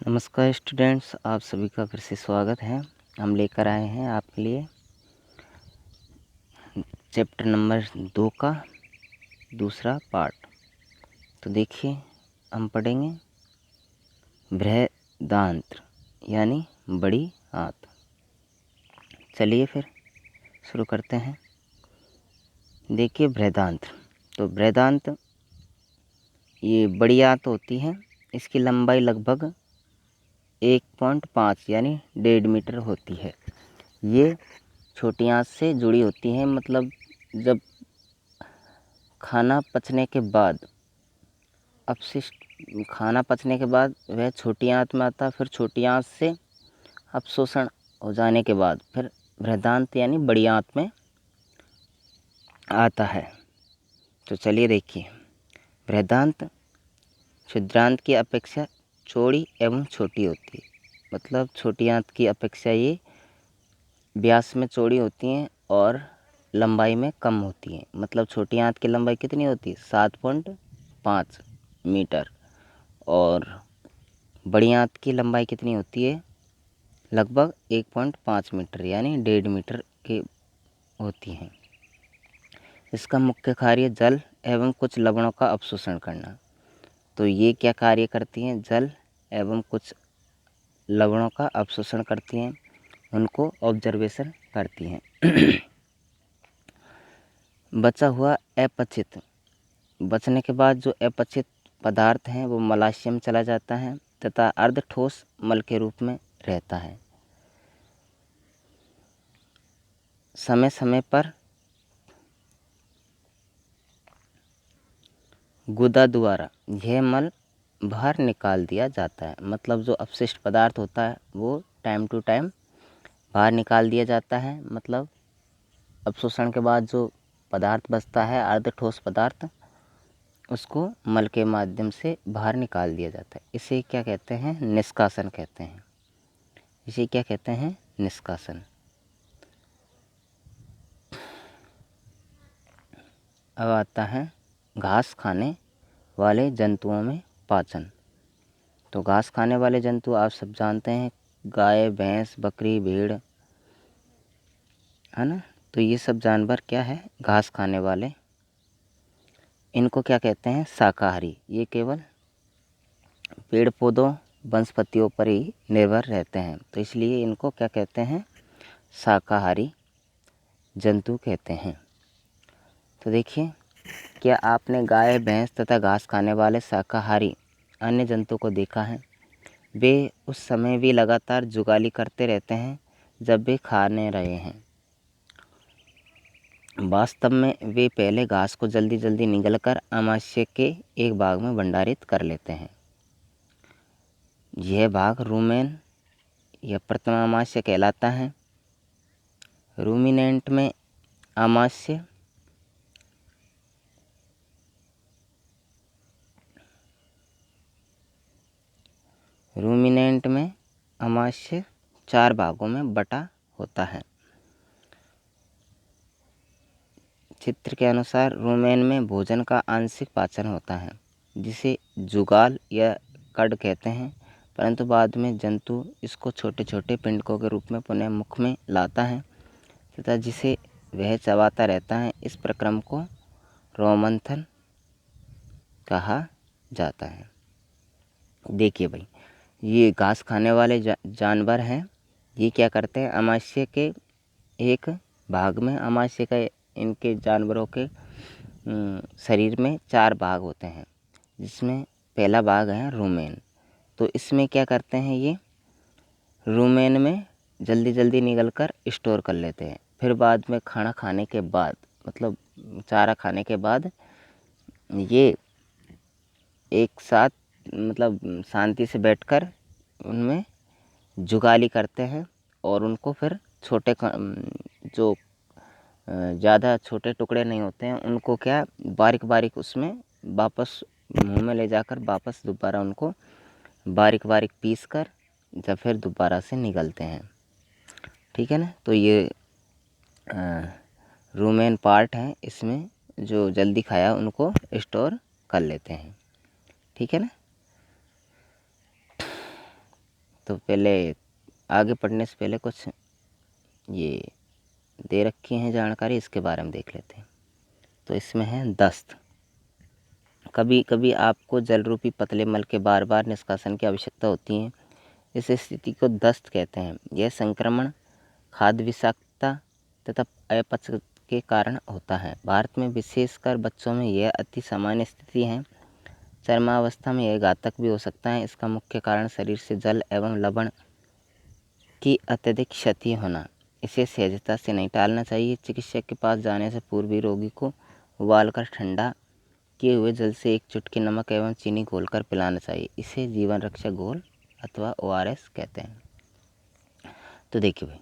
नमस्कार स्टूडेंट्स, आप सभी का फिर से स्वागत है। हम लेकर आए हैं आपके लिए चैप्टर नंबर 2 का दूसरा पार्ट। तो देखिए, हम पढ़ेंगे बृहदान्त्र यानी बड़ी आंत। चलिए फिर शुरू करते हैं। देखिए बृहदान्त्र, तो बृहदान्त्र ये बड़ी आंत होती है। इसकी लंबाई लगभग 1.5 यानी 1.5 मीटर होती है। ये छोटी आंत से जुड़ी होती हैं, मतलब जब खाना पचने के बाद वह छोटी आंत में आता है। फिर छोटी आंत से अपशोषण हो जाने के बाद फिर बृहदान्त्र यानी बड़ी आंत में आता है। तो चलिए देखिए, बृहदान्त्र क्षुद्रांत की अपेक्षा चौड़ी एवं छोटी होती है। मतलब छोटी आंत की अपेक्षा ये व्यास में चौड़ी होती हैं और लंबाई में कम होती हैं। मतलब छोटी आंत की लंबाई कितनी होती है? 7.5 मीटर। और बड़ी आंत की लंबाई कितनी होती है? लगभग 1.5 मीटर यानी 1.5 मीटर की होती हैं। इसका मुख्य कार्य जल एवं कुछ लवणों का अपशोषण करना। तो ये क्या कार्य करती हैं? जल एवं कुछ लवणों का अपशोषण करती हैं, उनको ऑब्जर्वेशन करती हैं। बचा हुआ अपचित, बचने के बाद जो अपचित पदार्थ हैं वो मलाशय में चला जाता है तथा अर्ध ठोस मल के रूप में रहता है। समय समय पर गुदा द्वारा यह मल बाहर निकाल दिया जाता है। मतलब जो अपशिष्ट पदार्थ होता है वो टाइम टू टाइम बाहर निकाल दिया जाता है। मतलब अपशोषण के बाद जो पदार्थ बचता है, अर्ध ठोस पदार्थ, उसको मल के माध्यम से बाहर निकाल दिया जाता है। इसे क्या कहते हैं? निष्कासन कहते हैं। इसे क्या कहते हैं? निष्कासन। अब आता है घास खाने वाले जंतुओं में पाचन। तो घास खाने वाले जंतु आप सब जानते हैं, गाय, भैंस, बकरी, भेड़, है ना। तो ये सब जानवर क्या है? घास खाने वाले। इनको क्या कहते हैं? शाकाहारी। ये केवल पेड़ पौधों, वनस्पतियों पर ही निर्भर रहते हैं, तो इसलिए इनको क्या कहते हैं? शाकाहारी जंतु कहते हैं। तो देखिए, क्या आपने गाय, भैंस तथा घास खाने वाले शाकाहारी अन्य जंतु को देखा है? वे उस समय भी लगातार जुगाली करते रहते हैं जब वे खाने रहे हैं। वास्तव में वे पहले घास को जल्दी जल्दी निगलकर आमाशय के एक भाग में भंडारित कर लेते हैं। यह भाग रूमेन या प्रथम आमाशय कहलाता है। रूमिनेंट में आमाशय आमाशय 4 भागों में बटा होता है। चित्र के अनुसार रूमेन में भोजन का आंशिक पाचन होता है, जिसे जुगाल या कड कहते हैं, परंतु बाद में जंतु इसको छोटे छोटे पिंडकों के रूप में पुनः मुख में लाता है तथा जिसे वह चबाता रहता है। इस प्रक्रम को रोमंथन कहा जाता है। देखिए भाई, ये घास खाने वाले जानवर हैं। ये क्या करते हैं? आमाशय के एक भाग में, आमाशय का इनके जानवरों के शरीर में 4 भाग होते हैं, जिसमें पहला भाग है रूमेन। तो इसमें क्या करते हैं? ये रूमेन में जल्दी जल्दी निगलकर स्टोर कर लेते हैं। फिर बाद में खाना खाने के बाद, मतलब चारा खाने के बाद, ये एक साथ मतलब शांति से बैठकर उनमें जुगाली करते हैं और उनको फिर छोटे जो ज़्यादा छोटे टुकड़े नहीं होते हैं उनको क्या बारीक बारीक उसमें वापस मुंह में ले जाकर वापस दोबारा उनको बारीक बारीक पीस कर जब फिर दोबारा से निगलते हैं। ठीक है ना। तो ये रूमेन पार्ट है, इसमें जो जल्दी खाया उनको स्टोर कर लेते हैं। ठीक है ना। तो पहले आगे पढ़ने से पहले कुछ ये दे रखी हैं जानकारी, इसके बारे में देख लेते हैं। तो इसमें है दस्त। कभी कभी आपको जल रूपी पतले मल के बार बार निष्कासन की आवश्यकता होती है। इस स्थिति को दस्त कहते हैं। यह संक्रमण, खाद्य विषाक्तता तथा अपच के कारण होता है। भारत में विशेषकर बच्चों में यह अति सामान्य स्थिति है। चरमावस्था में यह घातक भी हो सकता है। इसका मुख्य कारण शरीर से जल एवं लवण की अत्यधिक क्षति होना। इसे सहजता से नहीं टालना चाहिए। चिकित्सक के पास जाने से पूर्व ही रोगी को उबालकर ठंडा किए हुए जल से एक चुटकी नमक एवं चीनी घोलकर पिलाना चाहिए। इसे जीवन रक्षक घोल अथवा ORS कहते हैं। तो देखिए भाई,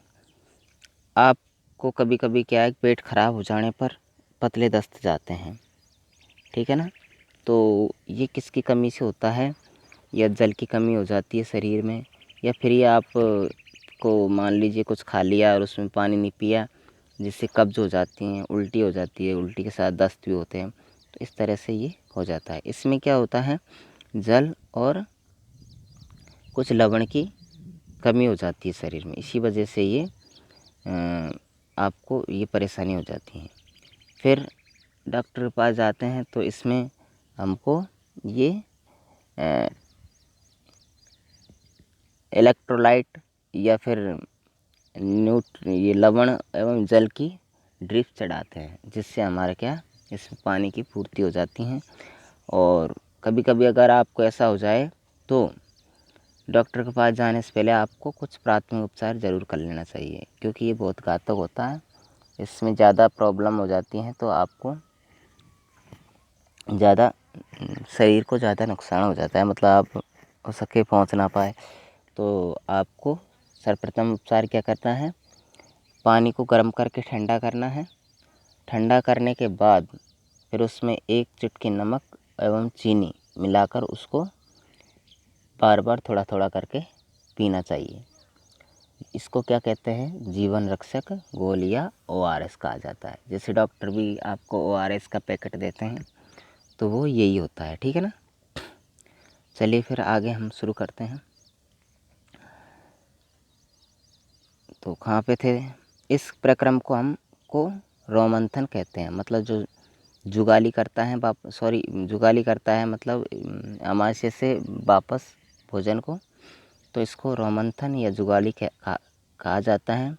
आपको कभी कभी क्या है, पेट खराब हो जाने पर पतले दस्त जाते हैं, ठीक है ना। तो ये किसकी कमी से होता है? या जल की कमी हो जाती है शरीर में, या फिर ये आप को मान लीजिए कुछ खा लिया और उसमें पानी नहीं पिया, जिससे कब्ज हो जाती हैं, उल्टी हो जाती है, उल्टी के साथ दस्त भी होते हैं। तो इस तरह से ये हो जाता है। इसमें क्या होता है, जल और कुछ लवण की कमी हो जाती है शरीर में, इसी वजह से ये आपको ये परेशानी हो जाती है। फिर डॉक्टर के पास जाते हैं तो इसमें हमको ये इलेक्ट्रोलाइट या फिर ये लवण एवं जल की ड्रिप चढ़ाते हैं, जिससे हमारा क्या, इसमें पानी की पूर्ति हो जाती है। और कभी कभी अगर आपको ऐसा हो जाए तो डॉक्टर के पास जाने से पहले आपको कुछ प्राथमिक उपचार ज़रूर कर लेना चाहिए, क्योंकि ये बहुत घातक होता है। इसमें ज़्यादा प्रॉब्लम हो जाती हैं तो आपको ज़्यादा शरीर को ज़्यादा नुकसान हो जाता है, मतलब आप हो सके पहुंच ना पाए। तो आपको सर्वप्रथम उपचार क्या करना है, पानी को गर्म करके ठंडा करना है। ठंडा करने के बाद फिर उसमें एक चुटकी नमक एवं चीनी मिलाकर उसको बार बार थोड़ा थोड़ा करके पीना चाहिए। इसको क्या कहते हैं, जीवन रक्षक घोल या ORS कहा जाता है। जैसे डॉक्टर भी आपको ORS का पैकेट देते हैं तो वो यही होता है, ठीक है ना। चलिए फिर आगे हम शुरू करते हैं। तो कहाँ पे थे, इस प्रक्रम को हमको रोमंथन कहते हैं। मतलब जो जुगाली करता है जुगाली करता है, मतलब अमाशय से वापस भोजन को, तो इसको रोमंथन या जुगाली कहा जाता है।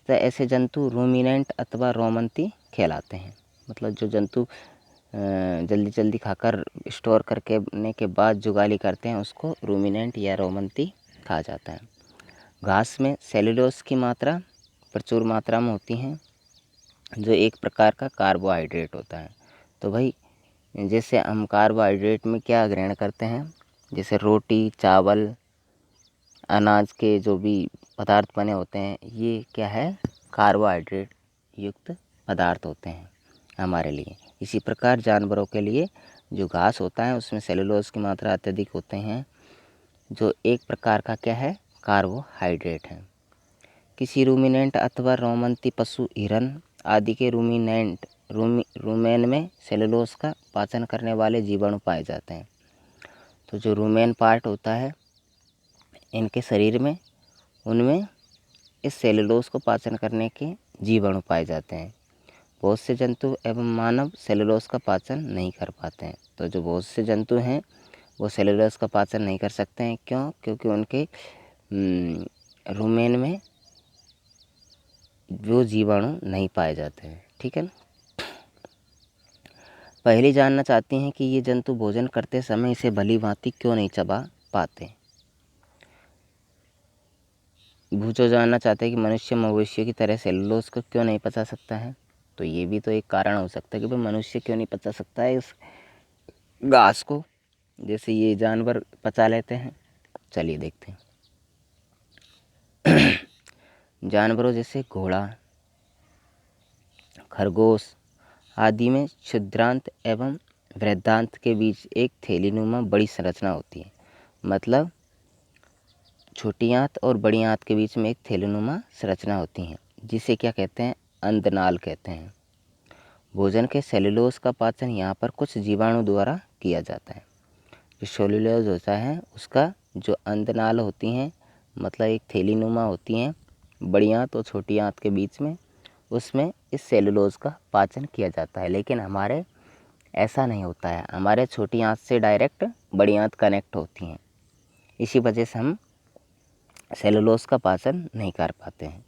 तो ऐसे जंतु रूमिनेंट अथवा रोमंती कहलाते हैं। मतलब जो जंतु जल्दी जल्दी खाकर स्टोर करने के बाद जुगाली करते हैं, उसको रूमिनेंट या रोमंती कहा जाता है। घास में सेलुलोज की मात्रा प्रचुर मात्रा में होती है, जो एक प्रकार का कार्बोहाइड्रेट होता है। तो भाई जैसे हम कार्बोहाइड्रेट में क्या ग्रहण करते हैं, जैसे रोटी, चावल, अनाज के जो भी पदार्थ बने होते हैं, ये क्या है, कार्बोहाइड्रेट युक्त पदार्थ होते हैं हमारे लिए। इसी प्रकार जानवरों के लिए जो घास होता है उसमें सेलुलोज की मात्रा अत्यधिक होते हैं, जो एक प्रकार का क्या है, कार्बोहाइड्रेट है। किसी रूमिनेंट अथवा रोमंती पशु, हिरन आदि के रूमेन में सेलुलोज का पाचन करने वाले जीवाणु पाए जाते हैं। तो जो रूमेन पार्ट होता है इनके शरीर में, उनमें इस सेलुलोज को पाचन करने के जीवाणु पाए जाते हैं। बहुत से जंतु एवं मानव सेलुलोज का पाचन नहीं कर पाते हैं। तो जो बहुत से जंतु हैं वो सेलुलोज का पाचन नहीं कर सकते हैं। क्यों? क्योंकि उनके रूमेन में वो जीवाणु नहीं पाए जाते हैं, ठीक है ना। पहले जानना चाहते हैं कि ये जंतु भोजन करते समय इसे भली भांति क्यों नहीं चबा पाते। भूचो जानना चाहते हैं कि मनुष्य मवेशियों की तरह सेलुलोज को क्यों नहीं पचा सकता है। तो ये भी तो एक कारण हो सकता है कि भाई मनुष्य क्यों नहीं पचा सकता है इस घास को, जैसे ये जानवर पचा लेते हैं। चलिए देखते हैं। जानवरों जैसे घोड़ा, खरगोश आदि में क्षुद्रांत एवं वृद्धांत के बीच एक थैलीनुमा बड़ी संरचना होती है। मतलब छोटी आंत और बड़ी आंत के बीच में एक थैलीनुमा संरचना होती है, जिसे क्या कहते हैं, अंदनाल कहते हैं। भोजन के सेलुलोज का पाचन यहाँ पर कुछ जीवाणु द्वारा किया जाता है। जो सेलुलोज होता है उसका जो अंदनाल होती हैं, मतलब एक थैलीनुमा होती हैं, बड़ी आंत और छोटी आंत के बीच में, उसमें इस सेलुलोज का पाचन किया जाता है। लेकिन हमारे ऐसा नहीं होता है, हमारे छोटी आंत से डायरेक्ट बड़ी आंत कनेक्ट होती हैं, इसी वजह से हम सेलुलोज का पाचन नहीं कर पाते हैं,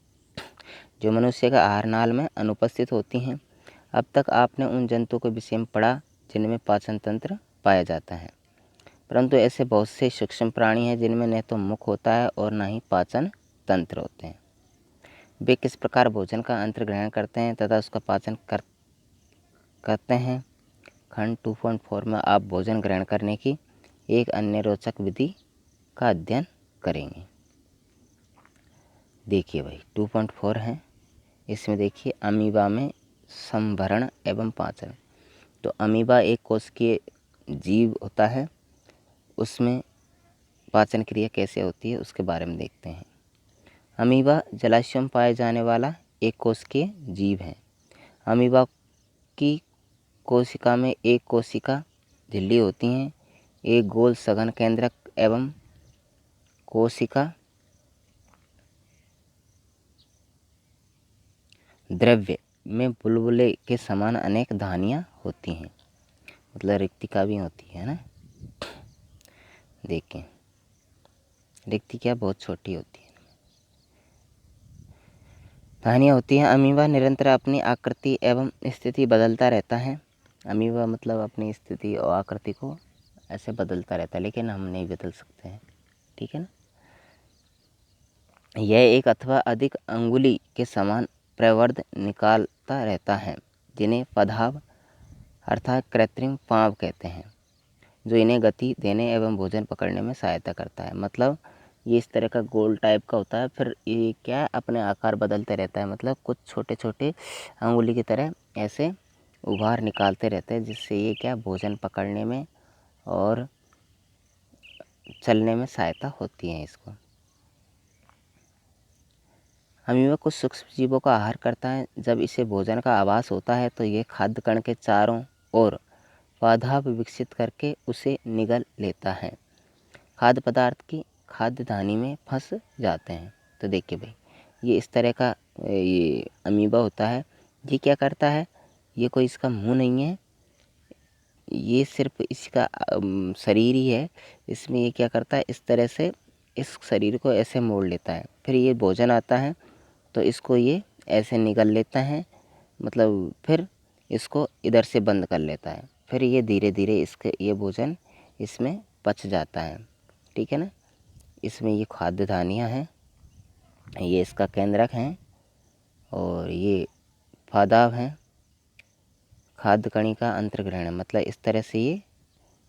जो मनुष्य का आहार नाल में अनुपस्थित होती हैं। अब तक आपने उन जंतुओं के विषय में पढ़ा जिनमें पाचन तंत्र पाया जाता है, परंतु ऐसे बहुत से सूक्ष्म प्राणी हैं जिनमें न तो मुख होता है और न ही पाचन तंत्र होते हैं। वे किस प्रकार भोजन का अंतर ग्रहण करते हैं तथा उसका पाचन करते हैं। खंड 2.4 में आप भोजन ग्रहण करने की एक अन्य रोचक विधि का अध्ययन करेंगे। देखिए भाई 2.4 है, इसमें देखिए अमीबा में संभरण एवं पाचन। तो अमीबा एक कोशिकीय जीव होता है, उसमें पाचन क्रिया कैसे होती है उसके बारे में देखते हैं। अमीबा जलाशयों में पाए जाने वाला एक कोशिकीय जीव है। अमीबा की कोशिका में एक कोशिका झिल्ली होती हैं, एक गोल सघन केंद्रक एवं कोशिका द्रव्य में बुलबुले के समान अनेक धानियाँ होती हैं, मतलब रिक्तिका भी होती है ना। देखें रिक्तिका बहुत छोटी होती है, धानियाँ होती हैं। अमीबा निरंतर अपनी आकृति एवं स्थिति बदलता रहता है। अमीबा मतलब अपनी स्थिति और आकृति को ऐसे बदलता रहता है, लेकिन हम नहीं बदल सकते हैं, ठीक है ना। यह एक अथवा अधिक अंगुली के समान प्रवर्ध निकालता रहता है, जिन्हें पदाव अर्थात कृत्रिम पाँव कहते हैं, जो इन्हें गति देने एवं भोजन पकड़ने में सहायता करता है। मतलब ये इस तरह का गोल टाइप का होता है, फिर ये क्या अपने आकार बदलते रहता है, मतलब कुछ छोटे छोटे अंगुली की तरह ऐसे उभार निकालते रहते हैं, जिससे ये क्या भोजन पकड़ने में और चलने में सहायता होती है इसको। अमीबा कुछ सूक्ष्म जीवों का आहार करता है। जब इसे भोजन का आभास होता है तो ये खाद्य कण के चारों ओर पादाभ विकसित करके उसे निगल लेता है, खाद्य पदार्थ की खाद्य धानी में फंस जाते हैं। तो देखिए भाई ये इस तरह का ये अमीबा होता है। ये क्या करता है, ये कोई इसका मुंह नहीं है, ये सिर्फ इसका शरीर ही है। इसमें ये क्या करता है, इस तरह से इस शरीर को ऐसे मोड़ लेता है, फिर ये भोजन आता है तो इसको ये ऐसे निगल लेता है, मतलब फिर इसको इधर से बंद कर लेता है, फिर ये धीरे धीरे इसके ये भोजन इसमें पच जाता है, ठीक है ना। इसमें ये खाद्य धानियाँ हैं, ये इसका केंद्रक हैं और ये पादाव हैं। खाद्य कणी का अंतर्ग्रहण है, मतलब इस तरह से ये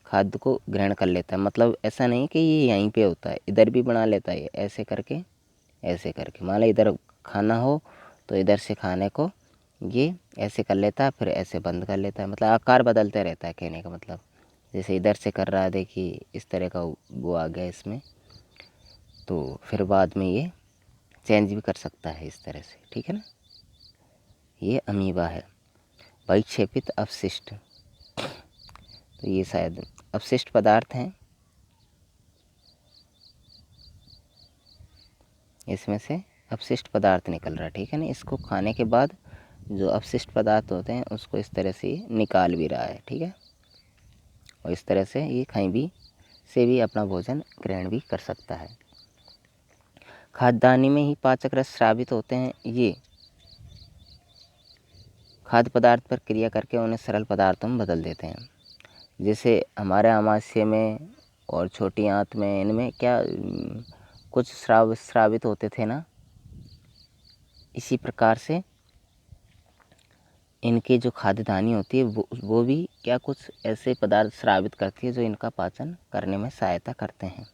खाद्य को ग्रहण कर लेता है। मतलब ऐसा नहीं कि ये यहीं पे होता है, इधर भी बना लेता है, ऐसे करके मान लो इधर खाना हो तो इधर से खाने को ये ऐसे कर लेता है, फिर ऐसे बंद कर लेता है, मतलब आकार बदलते रहता है। कहने का मतलब जैसे इधर से कर रहा है, देखिए इस तरह का वो आ गया इसमें, तो फिर बाद में ये चेंज भी कर सकता है इस तरह से, ठीक है ना। ये अमीबा है। विक्षेपित अपशिष्ट, तो ये शायद अपशिष्ट पदार्थ हैं, इसमें से अपशिष्ट पदार्थ निकल रहा है, ठीक है ना। इसको खाने के बाद जो अपशिष्ट पदार्थ होते हैं उसको इस तरह से निकाल भी रहा है, ठीक है। और इस तरह से ये कहीं भी से भी अपना भोजन ग्रहण भी कर सकता है। खाद्यान्न में ही पाचक रस स्रावित होते हैं। ये खाद्य पदार्थ पर क्रिया करके उन्हें सरल पदार्थों में बदल देते हैं। जैसे हमारे आमाशय में और छोटी आंत में, इनमें क्या कुछ स्रावित होते थे ना, इसी प्रकार से इनकी जो खाद्य धानी होती है वो भी क्या कुछ ऐसे पदार्थ स्रावित करती है जो इनका पाचन करने में सहायता करते हैं।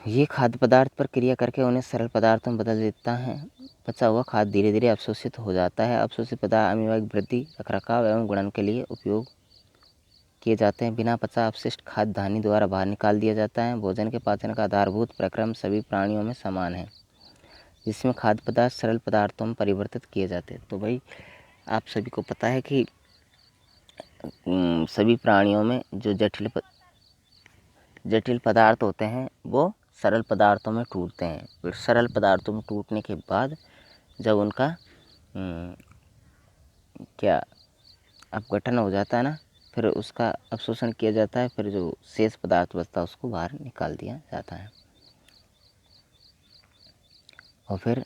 ये खाद्य पदार्थ पर क्रिया करके उन्हें सरल पदार्थों में बदल देता है। बचा हुआ खाद्य धीरे धीरे अवशोषित हो जाता है। अवशोषित पदार्थ अमीबा की वृद्धि, रखरखाव एवं गुणन के लिए उपयोग किए जाते हैं। बिना पचा अपशिष्ट खाद्य धानी द्वारा बाहर निकाल दिया जाता है। भोजन के पाचन का आधारभूत प्रक्रम सभी प्राणियों में समान है, जिसमें खाद्य पदार्थ सरल पदार्थों में परिवर्तित किए जाते हैं। तो भाई आप सभी को पता है कि सभी प्राणियों में जो जटिल पदार्थ होते हैं वो सरल पदार्थों में टूटते हैं। फिर सरल पदार्थों में टूटने के बाद जब उनका क्या अपघटन हो जाता है ना, फिर उसका अवशोषण किया जाता है, फिर जो शेष पदार्थ बचता है उसको बाहर निकाल दिया जाता है। और फिर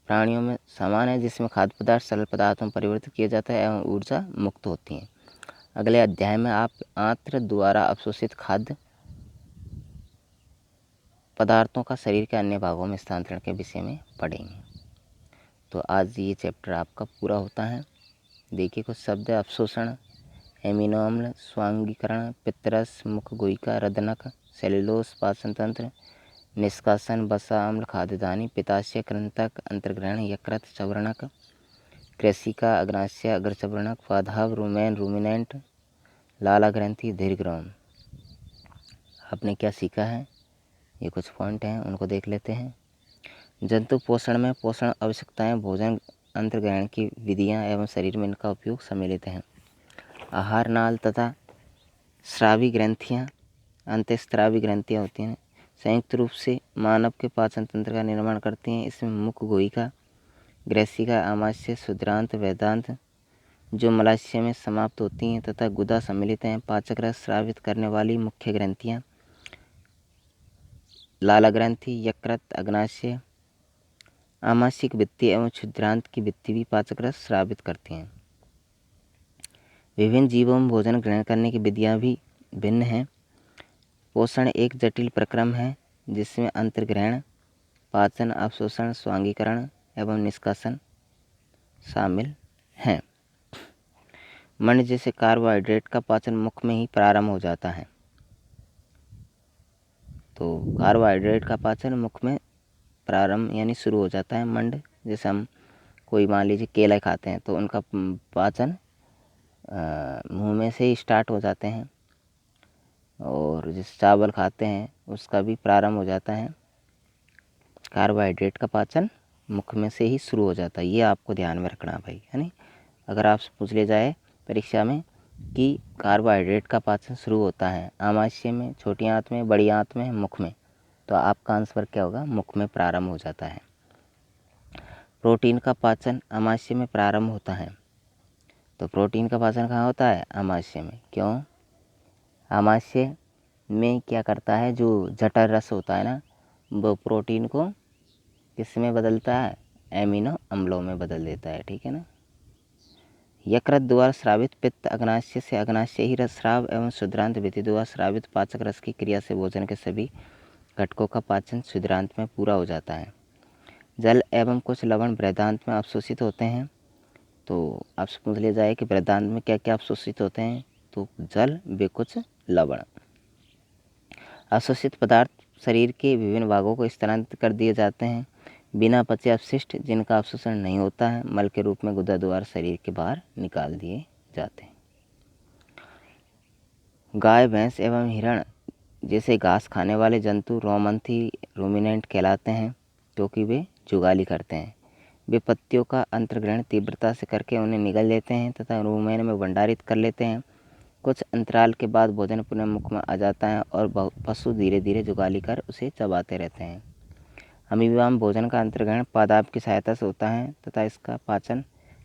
प्राणियों में समान है, जिसमें खाद्य पदार्थ सरल पदार्थों में परिवर्तित किया जाता है एवं ऊर्जा मुक्त होती है। अगले अध्याय में आप आंत्र द्वारा अवशोषित खाद्य पदार्थों का शरीर के अन्य भागों में स्थानांतरण के विषय में पढ़ेंगे। तो आज ये चैप्टर आपका पूरा होता है। देखिए कुछ शब्द: अवशोषण, एमिनो अम्ल, स्वांगीकरण, पित्तरस, मुख गुहिका, रदनक, सेल्यूलोस, पाचन तंत्र, निष्कासन, वसा अम्ल, खाद्यदानी, पित्ताशय, कृंतक, अंतर्ग्रहण, यकृत, चवर्णक, कृषिका, अग्नाशय, अग्रचवर्णक, पादहव, रुमेन, रूमिनेंट, लाला ग्रंथि, दीर्घरोम। आपने क्या सीखा है, ये कुछ पॉइंट हैं, उनको देख लेते हैं। जंतु पोषण में पोषण आवश्यकताएं, भोजन, अंतर्ग्रहण की विधियां एवं शरीर में इनका उपयोग सम्मिलित हैं। आहार नाल तथा स्रावी ग्रंथियां, अंतःस्रावी ग्रंथियां होती हैं, संयुक्त रूप से मानव के पाचन तंत्र का निर्माण करती हैं। इसमें मुख गुहिका, ग्रैसिका, आमाशय, क्षुद्रांत, वेदांत जो मलाशय में समाप्त होती हैं तथा गुदा सम्मिलित हैं। पाचक रस स्रावित करने वाली मुख्य ग्रंथियां लाला ग्रंथि, यकृत, अग्नाशय, आमाशयिक भित्ति एवं क्षुद्रांत की भित्ति भी पाचक रस स्रावित करती हैं। विभिन्न जीवों में भोजन ग्रहण करने की विधियां भी भिन्न हैं। पोषण एक जटिल प्रक्रम है जिसमें अंतर्ग्रहण, पाचन, अवशोषण, स्वांगीकरण एवं निष्कासन शामिल हैं। मंड जैसे कार्बोहाइड्रेट का पाचन मुख में ही प्रारंभ हो जाता है। तो कार्बोहाइड्रेट का पाचन मुख में प्रारंभ यानी शुरू हो जाता है। मंड जैसे हम कोई मान लीजिए केला खाते हैं तो उनका पाचन मुंह में से ही स्टार्ट हो जाते हैं। और जिस चावल खाते हैं उसका भी प्रारंभ हो जाता है। कार्बोहाइड्रेट का पाचन मुख में से ही शुरू हो जाता है, ये आपको ध्यान में रखना भाई, है नहीं। अगर आपसे पूछ लिया जाए परीक्षा में कि कार्बोहाइड्रेट का पाचन शुरू होता है आमाशय में, छोटी आंत में, बड़ी आंत में, मुख में, तो आपका आंसर क्या होगा, मुख में प्रारंभ हो जाता है। प्रोटीन का पाचन आमाशय में प्रारंभ होता है। तो प्रोटीन का पाचन कहाँ होता है, आमाशय में। क्यों, आमाशय में क्या करता है, जो जठर रस होता है ना, वो प्रोटीन को किस में बदलता है, एमिनो अम्लों में बदल देता है, ठीक है ना। यकृत द्वारा स्रावित पित्त, अग्नाशय से अग्नाशय ही रस स्राव एवं क्षुद्रांत भित्ति द्वारा स्रावित पाचक रस की क्रिया से भोजन के सभी घटकों का पाचन क्षुद्रांत में पूरा हो जाता है। जल एवं कुछ लवण बृहदांत में अवशोषित होते हैं। तो आपसे पूछ लिया जाए कि बृहदांत में क्या क्या अवशोषित होते हैं, तो जल व कुछ लवण। अवशोषित पदार्थ शरीर के विभिन्न भागों को स्थानांतरित कर दिए जाते हैं। बिना पचे अपशिष्ट जिनका अवशोषण नहीं होता है मल के रूप में गुदा द्वारा शरीर के बाहर निकाल दिए जाते हैं। गाय, भैंस एवं हिरण जैसे घास खाने वाले जंतु रोमंथी रूमिनेंट कहलाते हैं, क्योंकि वे जुगाली करते हैं। वे पत्तियों का अंतर्ग्रहण तीव्रता से करके उन्हें निगल लेते हैं तथा रूमेन में भंडारित कर लेते हैं। कुछ अंतराल के बाद भोजन पुनः मुख में आ जाता है और पशु धीरे धीरे जुगाली कर उसे चबाते रहते हैं। अमीबा में भोजन का अंतर्ग्रहण पादाप की सहायता से होता है तथा इसका पाचन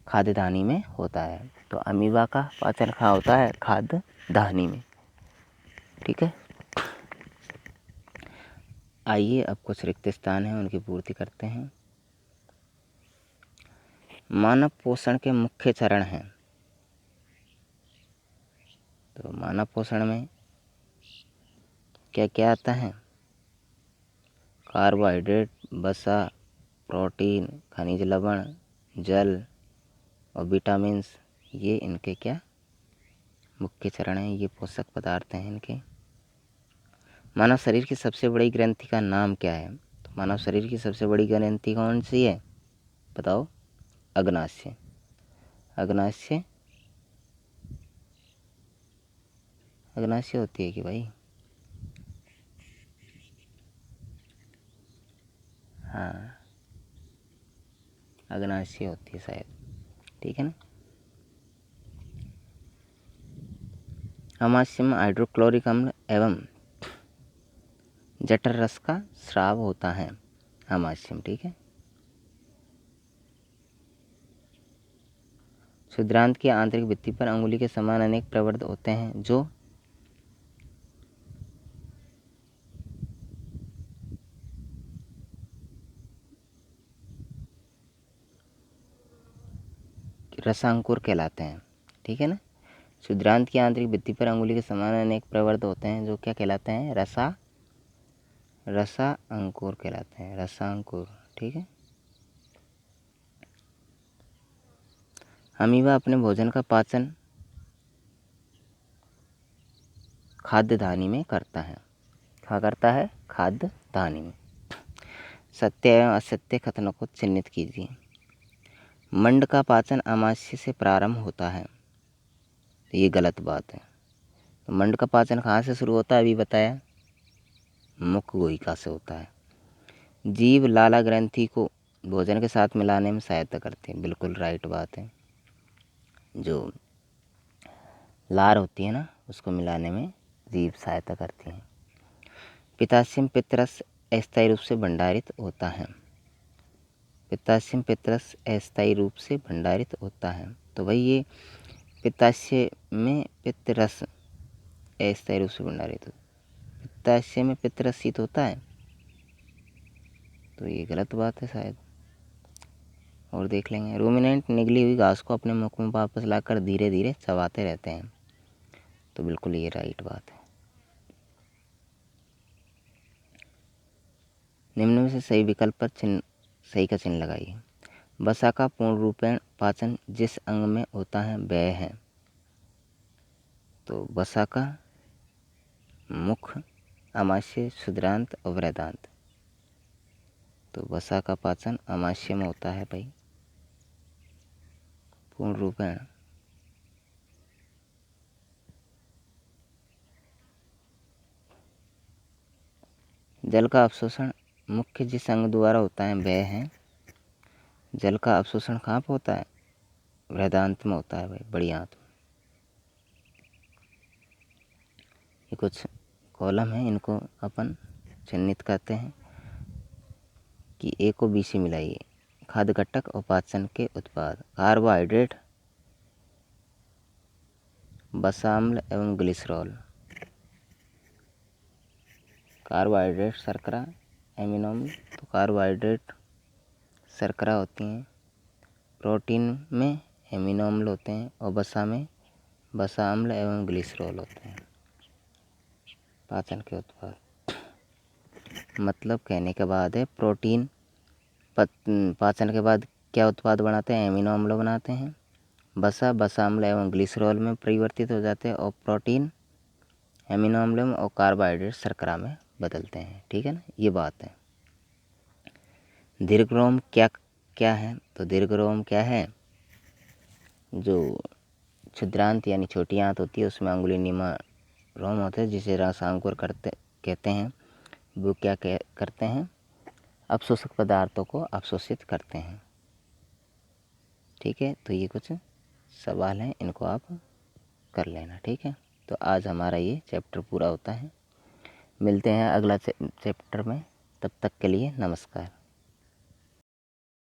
खाद्यधानी में होता है। तो अमीबा का पाचन कहाँ होता है, खाद्यधानी में, ठीक है। आइए अब कुछ रिक्त स्थान हैं उनकी पूर्ति करते हैं। मानव पोषण के मुख्य चरण हैं। तो मानव पोषण में क्या क्या आता है, कार्बोहाइड्रेट, वसा, प्रोटीन, खनिज लवण, जल और विटामिन्स, ये इनके क्या मुख्य चरण हैं, ये पोषक पदार्थ हैं इनके। मानव शरीर की सबसे बड़ी ग्रंथि का नाम क्या है, तो मानव शरीर की सबसे बड़ी ग्रंथि कौन सी है, बताओ, अग्नाशय। अग्नाशय अग्नाशय होती है कि भाई, हाँ अग्नाशय होती है शायद, ठीक है ना। आमाशय में हाइड्रोक्लोरिक अम्ल एवं जठर रस का स्राव होता है आमाशय में। ठीक है। क्षुद्रांत की आंतरिक भित्ति पर अंगुली के समान अनेक प्रवर्ध होते हैं जो रसांकुर कहलाते हैं। ठीक है ना। क्षुद्रांत की आंतरिक भित्ति पर अंगुली के समान अनेक प्रवर्ध होते हैं जो क्या कहलाते हैं? रसा अंकुर कहलाते हैं, रसांकुर। ठीक है। अमीबा अपने भोजन का पाचन खाद्य धानी में करता है। क्या करता है? खाद्य धानी में। सत्य एवं असत्य कथनों को चिन्हित कीजिए। मंड का पाचन आमाशय से प्रारंभ होता है, तो ये गलत बात है। तो मंड का पाचन कहाँ से शुरू होता है? अभी बताया, मुख गुहिका से होता है। जीव लाला ग्रंथि को भोजन के साथ मिलाने में सहायता करते हैं। बिल्कुल राइट बात है। जो लार होती है ना, उसको मिलाने में जीव सहायता करती हैं। पित्ताशय में पित्तरस अस्थायी रूप से भंडारित होता है। पित्ताशय में पित्तरस अस्थायी रूप से भंडारित होता है। तो भाई ये पित्ताशय में पित्तरस अस्थायी रूप से भंडारित होता है, पित्ताशय में पित्तरस शीत होता है, तो ये गलत बात है शायद। और देख लेंगे। रूमिनेंट निगली हुई घास को अपने मुख में वापस लाकर धीरे धीरे चबाते रहते हैं, तो बिल्कुल ये राइट बात है। निम्न में से सही विकल्प पर सही का चिन्ह लगाइए। वसा का पूर्ण रूपेण पाचन जिस अंग में होता है वह है, तो वसा का मुख, आमाशय, क्षुद्रांत और बृहदांत। तो वसा का पाचन आमाशय में होता है भाई पूर्ण रूपेण। जल का अवशोषण मुख्य जिस अंग द्वारा होता है वह है, जल का अवशोषण कहाँ पर होता है? बृहदांत में होता है भाई, बड़ी आंत में। ये कुछ कॉलम है, इनको अपन चिन्हित करते हैं कि ए को बी से मिलाइए। खाद्य घटक और पाचन के उत्पाद। कार्बोहाइड्रेट, वसाम्ल एवं ग्लिसरॉल। कार्बोहाइड्रेट शर्करा, एमिनो अम्ल। तो कार्बोहाइड्रेट शर्करा होती हैं, प्रोटीन में एमिनो अम्ल होते हैं और वसा में वसा अम्ल एवं ग्लिसरॉल होते हैं। पाचन के उत्पाद मतलब कहने के बाद है प्रोटीन पाचन के बाद क्या उत्पाद बनाते हैं? एमिनो अम्ल बनाते हैं। वसा अम्ल एवं ग्लिसरॉल में परिवर्तित हो जाते हैं और प्रोटीन एमिनो अम्ल और कार्बोहाइड्रेट शर्करा में बदलते हैं। ठीक है ना, ये बात है। दीर्घरोम क्या है? तो दीर्घरोम क्या है? जो क्षुद्रांत यानी छोटी आंत होती है उसमें अंगुलीनुमा रोम होते हैं जिसे रसांकुर कहते हैं। वो क्या करते हैं? अवशोषक पदार्थों को अवशोषित करते हैं। ठीक है, तो ये कुछ सवाल हैं, इनको आप कर लेना। ठीक है, तो आज हमारा ये चैप्टर पूरा होता है। मिलते हैं अगला चैप्टर में, तब तक के लिए नमस्कार।